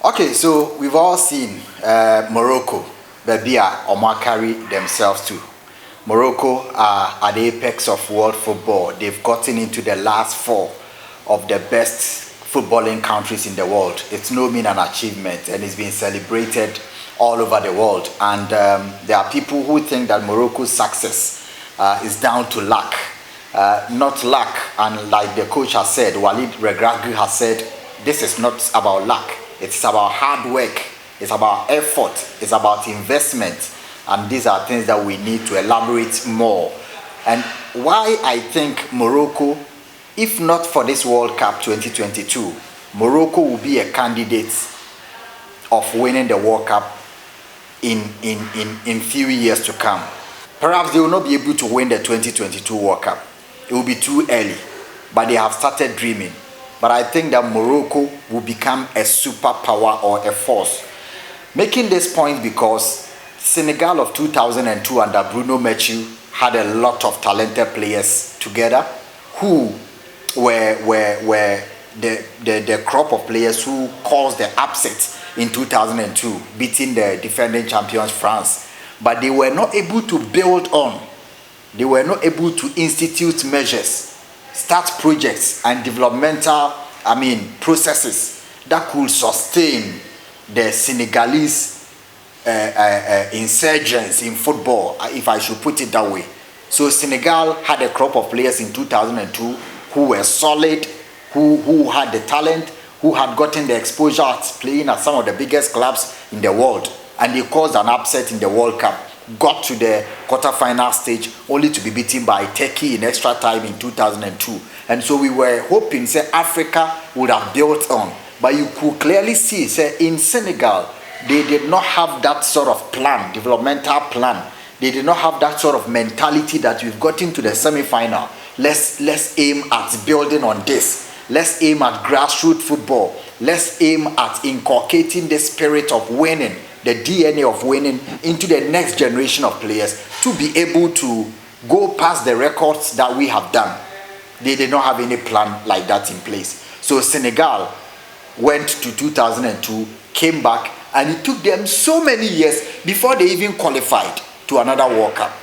Okay, so we've all seen Morocco, the Omar carry themselves to. Morocco are at the apex of world football. They've gotten into the last four of the best footballing countries in the world. It's no mean an achievement, and it's been celebrated all over the world. And there are people who think that Morocco's success is down to luck. Not luck, and like the coach has said, Walid Regragui has said, this is not about luck. It's about hard work. It's about effort. It's about investment. And these are things that we need to elaborate more. And why I think Morocco, if not for this World Cup 2022, Morocco will be a candidate of winning the World Cup in few years to come. Perhaps they will not be able to win the 2022 World Cup. It will be too early, but they have started dreaming. But I think that Morocco will become a superpower or a force. Making this point because Senegal of 2002 under Bruno Metsu had a lot of talented players together who were the crop of players who caused the upset in 2002, beating the defending champions France. But they were not able to build on. They were not able to institute measures, start projects and developmental, processes that could sustain the Senegalese insurgents in football, if I should put it that way. So Senegal had a crop of players in 2002 who were solid, who had the talent, who had gotten the exposure at playing at some of the biggest clubs in the world, and they caused an upset in the World Cup. Got to the quarterfinal stage only to be beaten by Turkey in extra time in 2002. And so we were hoping, say, Africa would have built on. But you could clearly see, say, in Senegal, they did not have that sort of plan, developmental plan. They did not have that sort of mentality that we've got into the semi-final. Let's aim at building on this. Let's aim at grassroots football. Let's aim at inculcating the spirit of winning, the DNA of winning into the next generation of players to be able to go past the records that we have done. They did not have any plan like that in place. So Senegal went to 2002, came back, and it took them so many years before they even qualified to another World Cup.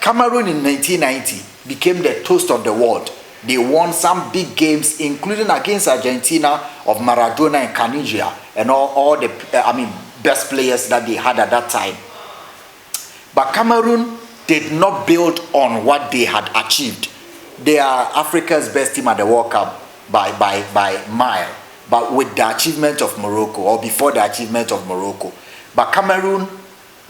Cameroon in 1990 became the toast of the world. They won some big games, including against Argentina of Maradona and Caniggia and all the best players that they had at that time. But Cameroon did not build on what they had achieved. They are Africa's best team at the World Cup by mile, but with the achievement of Morocco, or before the achievement of Morocco. But Cameroon,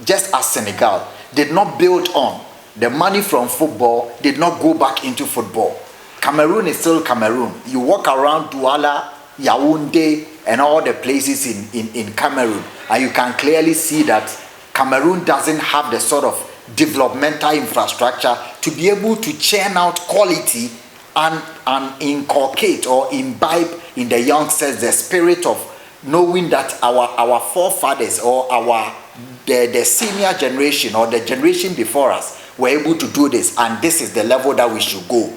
just as Senegal, did not build on. The money from football did not go back into football. Cameroon is still Cameroon. You walk around Douala, Yaoundé, and all the places in Cameroon, and you can clearly see that Cameroon doesn't have the sort of developmental infrastructure to be able to churn out quality and inculcate or imbibe in the youngsters the spirit of knowing that our forefathers or the senior generation or the generation before us were able to do this, and this is the level that we should go.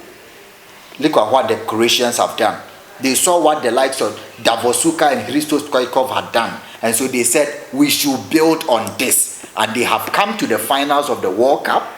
Look at what the Croatians have done. They saw what the likes of Davosuka and Hristo Stoichkov had done, and so they said we should build on this, and they have come to the finals of the World Cup,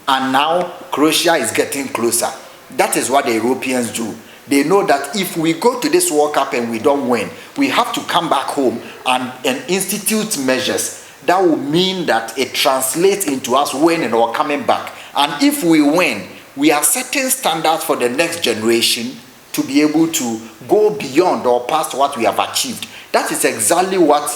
and now Croatia is getting closer. That is what the Europeans do. They know that if we go to this World Cup and we don't win, we have to come back home and institute measures that will mean that it translates into us winning or coming back. And if we win, we are setting standards for the next generation to be able to go beyond or past what we have achieved. That is exactly what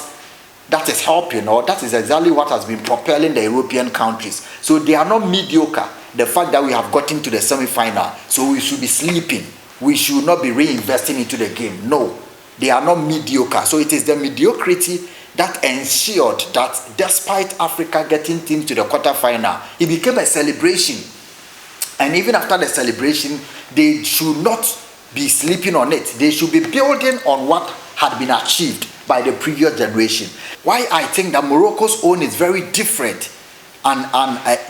that is helping, or that is exactly what has been propelling the European countries. So they are not mediocre. The fact that we have gotten to the semi-final, so we should be sleeping. We should not be reinvesting into the game. No, they are not mediocre. So it is the mediocrity that ensured that despite Africa getting teams to the quarterfinal, it became a celebration. And even after the celebration, they should not be sleeping on it. They should be building on what had been achieved by the previous generation. Why I think that Morocco's own is very different and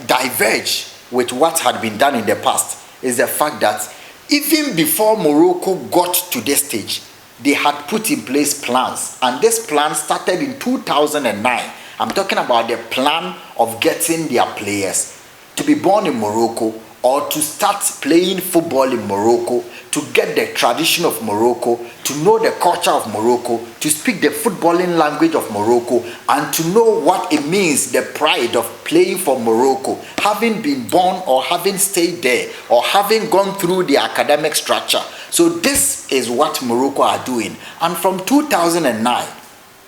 diverge with what had been done in the past is the fact that even before Morocco got to this stage, they had put in place plans, and this plan started in 2009. I'm talking about the plan of getting their players to be born in Morocco or to start playing football in Morocco, to get the tradition of Morocco, to know the culture of Morocco, to speak the footballing language of Morocco, and to know what it means, the pride of playing for Morocco, having been born or having stayed there or having gone through the academic structure. So this is what Morocco are doing. And from 2009,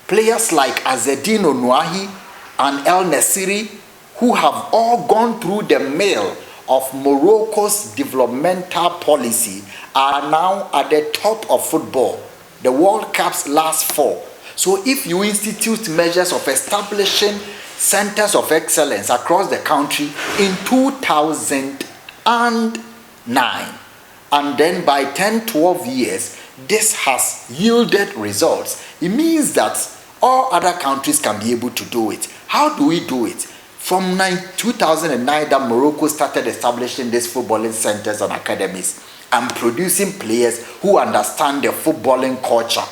players like Azzedine Onouahi and El Nesiri, who have all gone through the mill of Morocco's developmental policy, are now at the top of football. The World Cup's last four. So if you institute measures of establishing centers of excellence across the country in 2009, and then by 10-12 years, this has yielded results, it means that all other countries can be able to do it. How do we do it? From 2009 that Morocco started establishing these footballing centers and academies and producing players who understand the footballing culture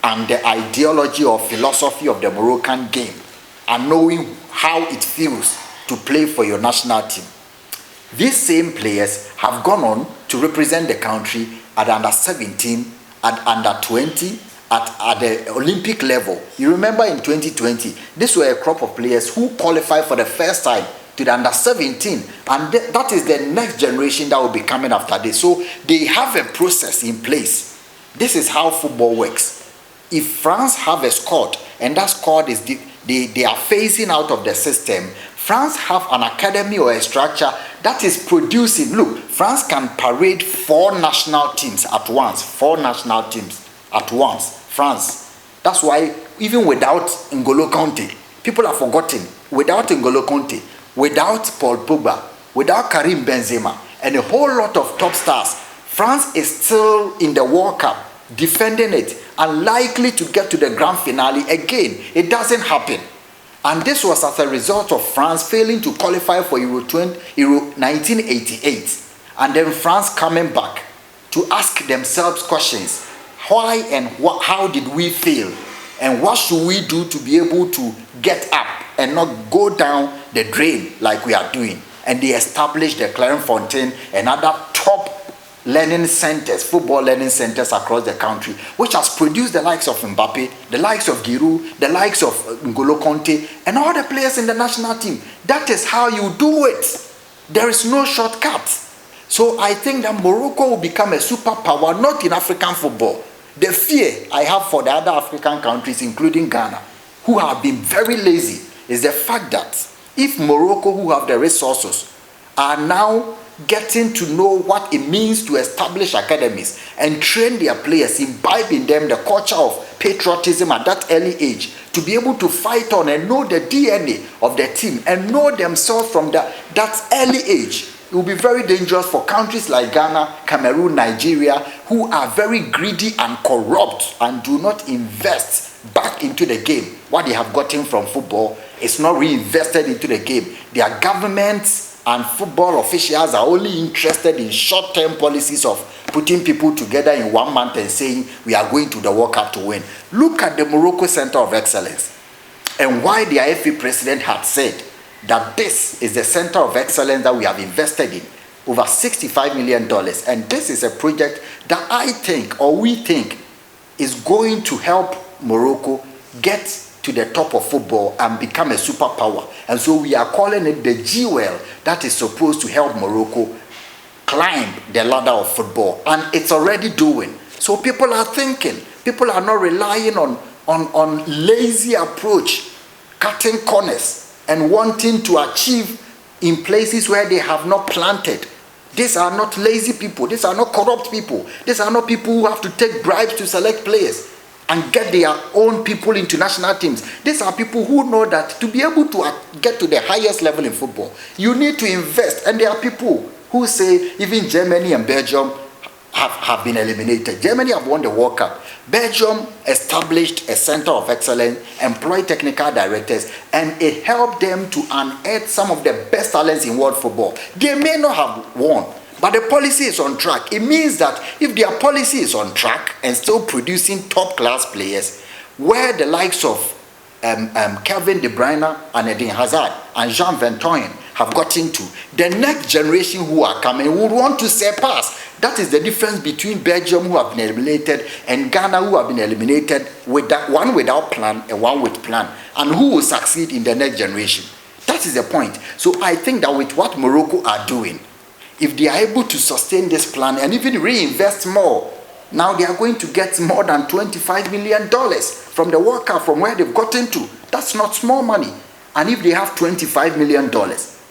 and the ideology or philosophy of the Moroccan game and knowing how it feels to play for your national team. These same players have gone on to represent the country at under 17, at under 20, at the Olympic level. You remember in 2020, these were a crop of players who qualified for the first time to the under 17, and that is the next generation that will be coming after this. So they have a process in place. This is how football works. If France have a squad, and that squad is they are phasing out of the system, France have an academy or a structure that is producing. Look, France can parade 4 national teams at once. 4 national teams at once. France. That's why even without N'Golo Kanté, people have forgotten, without N'Golo Kanté, without Paul Pogba, without Karim Benzema, and a whole lot of top stars, France is still in the World Cup, defending it, and likely to get to the grand finale again. It doesn't happen. And this was as a result of France failing to qualify for Euro 1988. And then France coming back to ask themselves questions. Why and how did we fail? And what should we do to be able to get up and not go down the drain like we are doing? And they established the Clairefontaine and other top learning centers, football learning centers across the country, which has produced the likes of Mbappe, the likes of Giroud, the likes of N'Golo Kanté, and all the players in the national team. That is how you do it. There is no shortcut. So I think that Morocco will become a superpower, not in African football. The fear I have for the other African countries, including Ghana, who have been very lazy, is the fact that if Morocco, who have the resources, are now getting to know what it means to establish academies and train their players, imbibing them the culture of patriotism at that early age, to be able to fight on and know the DNA of the team and know themselves from that early age, it will be very dangerous for countries like Ghana, Cameroon, Nigeria, who are very greedy and corrupt and do not invest back into the game. What they have gotten from football is not reinvested into the game. Their governments and football officials are only interested in short-term policies of putting people together in 1 month and saying we are going to the World Cup to win. Look at the Morocco Center of Excellence and why the IFA president had said that this is the center of excellence that we have invested in, over $65 million. And this is a project that I think, or we think, is going to help Morocco get to the top of football and become a superpower. And so we are calling it the G-Well that is supposed to help Morocco climb the ladder of football. And it's already doing. So people are thinking. People are not relying on lazy approach, cutting corners, and wanting to achieve in places where they have not planted. These are not lazy people. These are not corrupt people. These are not people who have to take bribes to select players and get their own people into national teams. These are people who know that to be able to get to the highest level in football, you need to invest. And there are people who say even Germany and Belgium have been eliminated. Germany have won the World Cup. Belgium established a center of excellence, employed technical directors, and it helped them to unearth some of the best talents in world football. They may not have won, But the policy is on track. It means that if their policy is on track and still producing top-class players, where the likes of Kevin De Bruyne and Eden Hazard and Jean Ventoyen have gotten to, the next generation who are coming would want to surpass. That is the difference between Belgium, who have been eliminated, and Ghana, who have been eliminated, with that one without plan and one with plan, and who will succeed in the next generation. That is the point. So I think that with what Morocco are doing, if they are able to sustain this plan and even reinvest more, now they are going to get more than $25 million from the World Cup, from where they've gotten to. That's not small money. And if they have $25 million,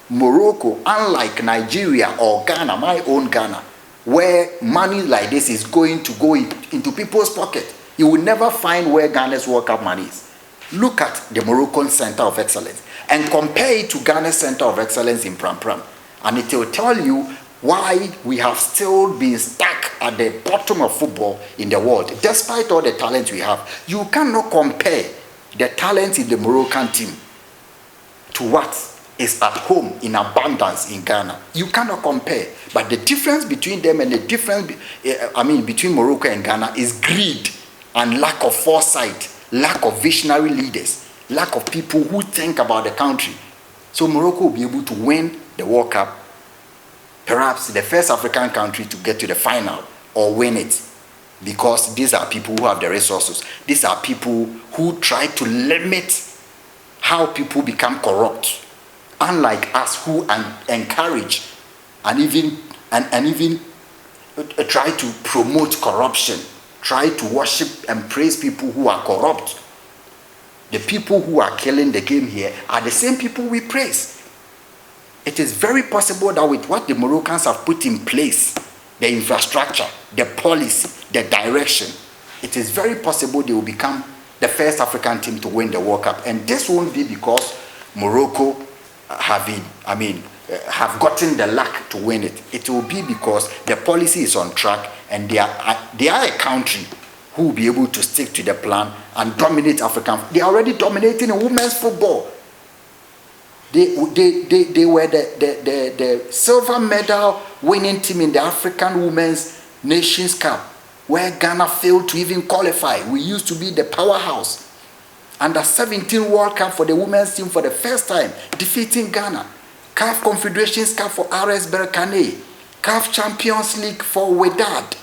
Morocco, unlike Nigeria or Ghana, my own Ghana, where money like this is going to go into people's pocket, you will never find where Ghana's World Cup money is. Look at the Moroccan Center of Excellence and compare it to Ghana's Center of Excellence in Pram Pram. And it will tell you why we have still been stuck at the bottom of football in the world. Despite all the talent we have, you cannot compare the talent in the Moroccan team to what is at home in abundance in Ghana. You cannot compare. But the difference between them and the difference, between Morocco and Ghana is greed and lack of foresight, lack of visionary leaders, lack of people who think about the country. So Morocco will be able to win the World Cup, perhaps the first African country to get to the final or win it, because these are people who have the resources. These are people who try to limit how people become corrupt, unlike us who encourage and even try to promote corruption, try to worship and praise people who are corrupt. The people who are killing the game here are the same people we praise. It is very possible that with what the Moroccans have put in place, the infrastructure, the policy, the direction, it is very possible they will become the first African team to win the World Cup. And this won't be because Morocco have gotten the luck to win it. It will be because the policy is on track and they are a country who will be able to stick to the plan and dominate African. They are already dominating in women's football. They were the silver medal winning team in the African Women's Nations Cup, where Ghana failed to even qualify. We used to be the powerhouse. Under 17 World Cup for the women's team for the first time, defeating Ghana. CAF Confederations Cup for RS Berkane. CAF Champions League for Wydad.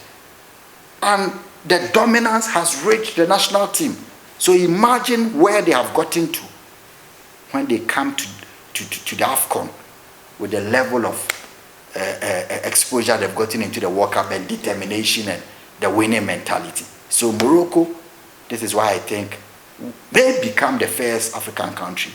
And the dominance has reached the national team. So imagine where they have gotten to when they come to the AFCON with the level of exposure they've gotten into the World Cup and determination and the winning mentality. So Morocco, this is why I think they become the first African country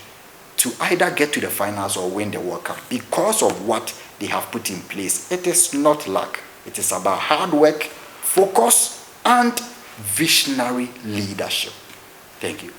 to either get to the finals or win the World Cup because of what they have put in place. It is not luck. It is about hard work, focus, and visionary leadership. Thank you.